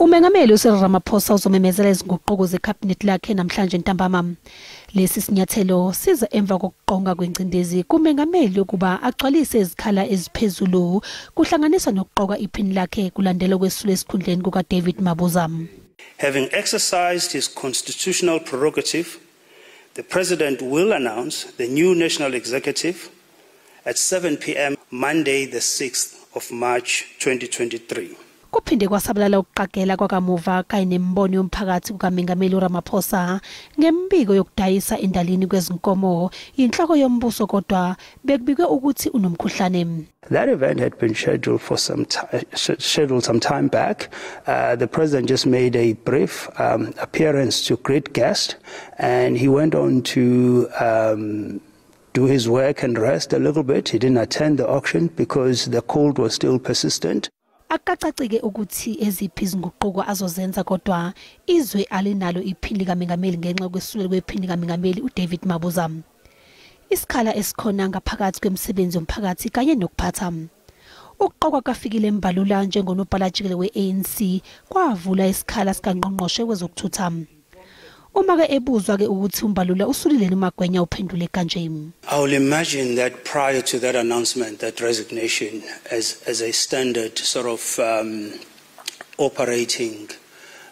Umengameli u-Cyril Ramaphosa uzomemezela izinguquko zekhabhinethi lakhe namhlanje ntambama. Lesi sinyathelo siza emva kokuqonga kwengcindezi kumengameli ukuba agcwalise izikhala eziphezulu kuhlanganiswa nokuqoka iphini lakhe kulandela ukwesula esikhundleni kuka-David Mabuza. Having exercised his constitutional prerogative, the President will announce the new National Executive at 7 p.m. Monday, the 6th of March 2023. Kuphinde kwasabalala ukuqagela kwakamuva kanye nembono yomphakathi kukaMengameli Ramaphosa ngembiko yokudayisa endalini kwezinkomo inhloko yombuso kodwa bekubikwe ukuthi unomkhuhlane. That event had been scheduled for some time back. The President just made a brief appearance to great guests, and he went on to do his work and rest a little bit. He didn't attend the auction because the cold was still persistent. Akacacike ukuthi eziphi izinguquko azozenza kodwa izwe alinalo iphini likamengameli ngenxa yokwesula kwephini likamengameli uDavid Mabuza. Isikhala esikhona ngaphakathi kwemisebenzi yomphakathi kanye nokuphatha. Ukuqoka kafikile embalula njengonobhalajikele we-ANC kwavula isikhala sikangqongqoshe wezokuthutha. Uma ke ebuzwa ke ukuthi umbalula usulile nomagwenya uphendule kanje. I will imagine that prior to that announcement, that resignation as a standard sort of operating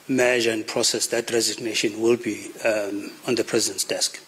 measure and process, that resignation will be on the President's desk.